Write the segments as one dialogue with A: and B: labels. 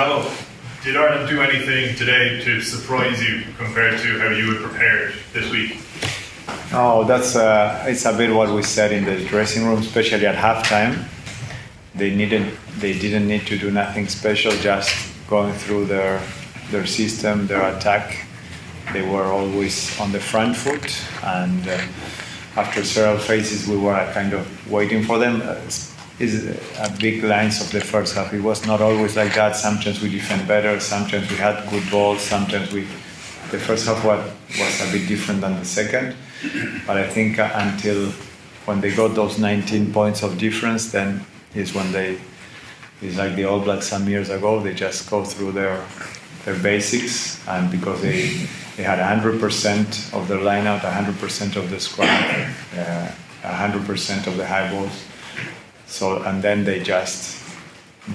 A: Gonzalo, did Ireland do anything today to surprise you compared to how you had prepared this week?
B: Oh, it's a bit what we said in the dressing room, especially at halftime. They didn't need to do nothing special, just going through their system, their attack. They were always on the front foot, and after several phases, we were kind of waiting for them. Is a big lines of the first half. It was not always like that. Sometimes we defend better. Sometimes we had good balls. Sometimes the first half was a bit different than the second. But I think until when they got those 19 points of difference, then is when it's like the All Blacks some years ago. They just go through their basics, and because they had 100% of their lineout, 100% of the scrum, 100% of the high balls. So, and then they just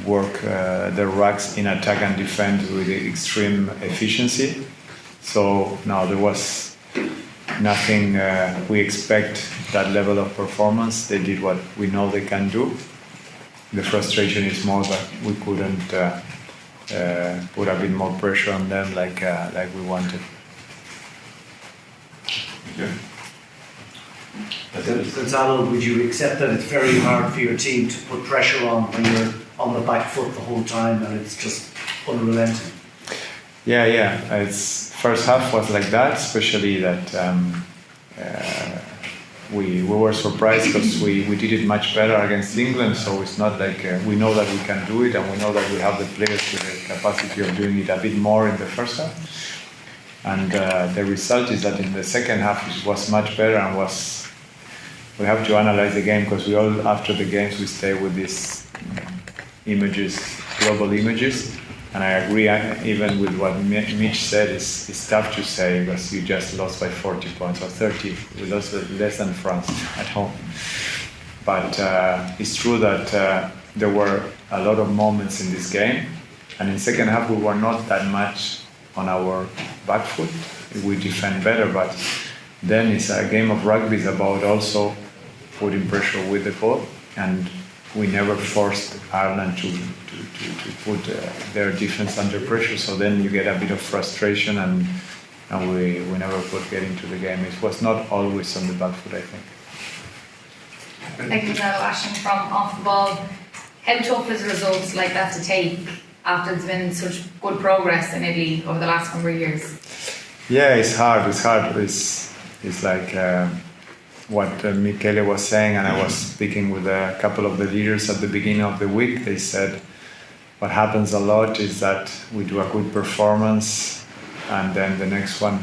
B: work their rucks in attack and defend with extreme efficiency. So now there was nothing, we expect that level of performance. They did what we know they can do. The frustration is more that we couldn't put a bit more pressure on them like we wanted.
A: Yeah.
C: Gonzalo, would you accept that it's very hard for your team to put pressure on when you're on the back foot the whole time and it's just unrelenting?
B: Yeah. It's first half was like that, especially that we were surprised because we did it much better against England. So it's not like we know that we can do it, and we know that we have the players with the capacity of doing it a bit more in the first half. And the result is that in the second half it was much better, and we have to analyze the game, because we all, after the games, we stay with these images, global images. And I agree, even with what Mitch said, it's tough to say because you just lost by 40 points or 30. We lost less than France at home. But it's true that there were a lot of moments in this game. And in the second half, we were not that much on our back foot. We defend better, but then it's a game of rugby. It's about also putting pressure with the ball, and we never forced Ireland to put their defense under pressure. So then you get a bit of frustration, and we never could get into the game. It was not always on the back foot, I think.
D: Thank you, Gonzalo. Ashton from Off the Ball. How tough is results like that to take after there's been such good progress in Italy over the last number of years?
B: Yeah, it's hard. It's like what Michele was saying, and I was speaking with a couple of the leaders at the beginning of the week. They said what happens a lot is that we do a good performance, and then the next one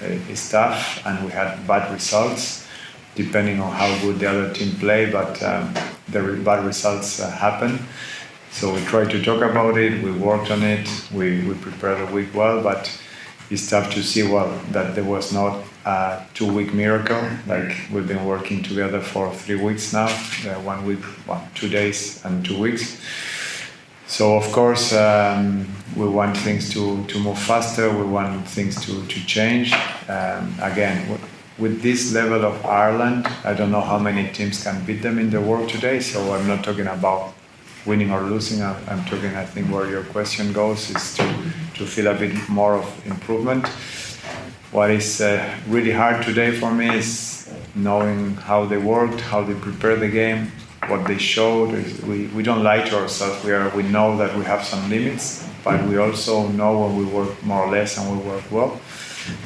B: is tough, and we had bad results depending on how good the other team play, but the bad results happen. So we tried to talk about it, we worked on it, we prepared the week well, but it's tough to see that there was not a 2-week miracle. Like, we've been working together for 3 weeks now, 1 week, 2 days and 2 weeks. So of course we want things to move faster, we want things to change. Again, with this level of Ireland, I don't know how many teams can beat them in the world today, so I'm not talking about winning or losing. I'm talking, I think where your question goes is to feel a bit more of improvement. What is really hard today for me is knowing how they worked, how they prepared the game, what they showed. We don't lie to ourselves. We know that we have some limits, but we also know when we work more or less and we work well.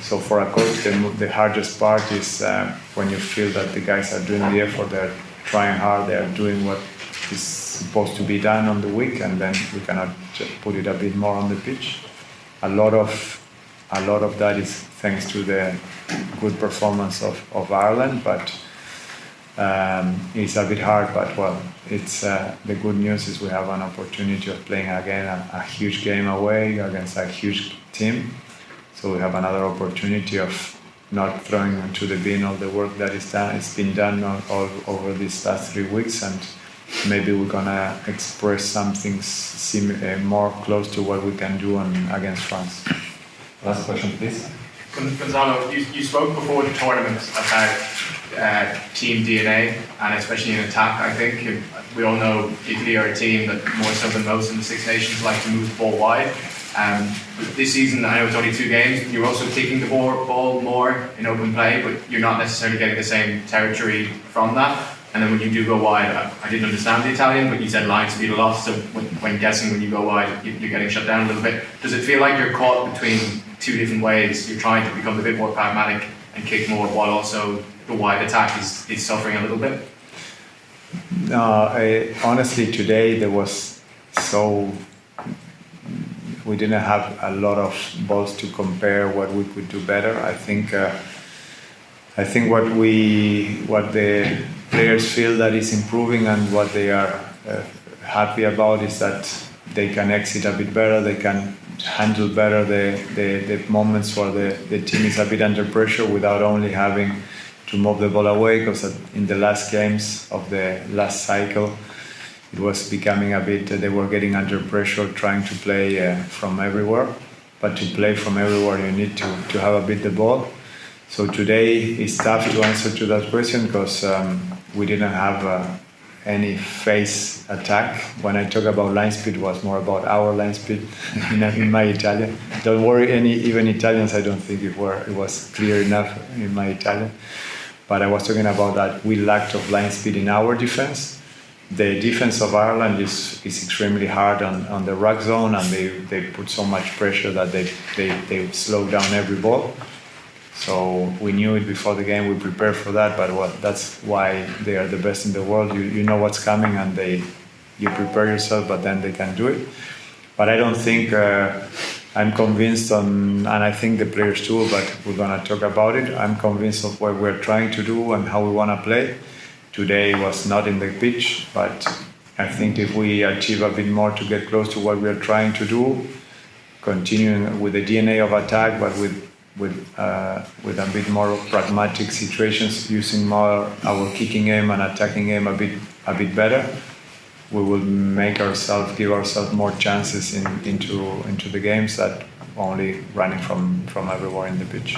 B: So for a coach, the hardest part is when you feel that the guys are doing the effort, they're trying hard, they're doing what is supposed to be done on the week, and then we cannot just put it a bit more on the pitch. A lot of that is thanks to the good performance of Ireland, but it's a bit hard. But well, it's the good news is we have an opportunity of playing again a huge game away against a huge team. So we have another opportunity of not throwing into the bin all the work that is done. It's been done all over these last 3 weeks, and maybe we're gonna express something more close to what we can do against France.
E: Last question, please.
A: Gonzalo, you spoke before the tournament about
E: team DNA, and especially in attack. I think we all know Italy are a team that more so than most in the Six Nations like to move the ball wide. But this season, I know it's only 2 games, you're also kicking the ball more in open play, but you're not necessarily getting the same territory from that. And then when you do go wide, I didn't understand the Italian, but you said line speed a lot, so when guessing when you go wide, you're getting shut down a little bit. Does it feel like you're caught between 2 different ways? You're trying to become a bit more pragmatic and kick more, while also the wide attack is suffering a little bit?
B: No, honestly, today there was we didn't have a lot of balls to compare what we could do better. I think what the players feel that is improving and what they are happy about is that they can exit a bit better, they can handle better the moments where the team is a bit under pressure without only having to move the ball away, because in the last games of the last cycle it was becoming a bit, they were getting under pressure trying to play from everywhere, but to play from everywhere you need to have a bit the ball. So today it's tough to answer to that question because we didn't have any face attack. When I talk about line speed, it was more about our line speed in my Italian. Don't worry, even Italians, I don't think it was clear enough in my Italian. But I was talking about that we lacked of line speed in our defense. The defense of Ireland is extremely hard on the ruck zone, and they put so much pressure that they slow down every ball. So we knew it before the game, we prepared for that, but that's why they are the best in the world. You know what's coming and you prepare yourself, but then they can do it. But I don't think, I'm convinced and I think the players too, but we're going to talk about it. I'm convinced of what we're trying to do and how we want to play. Today was not in the pitch, but I think if we achieve a bit more to get close to what we're trying to do, continuing with the DNA of attack, but with a bit more pragmatic situations, using more our kicking game and attacking game a bit better, we will give ourselves more chances into the games than only running from everywhere in the pitch.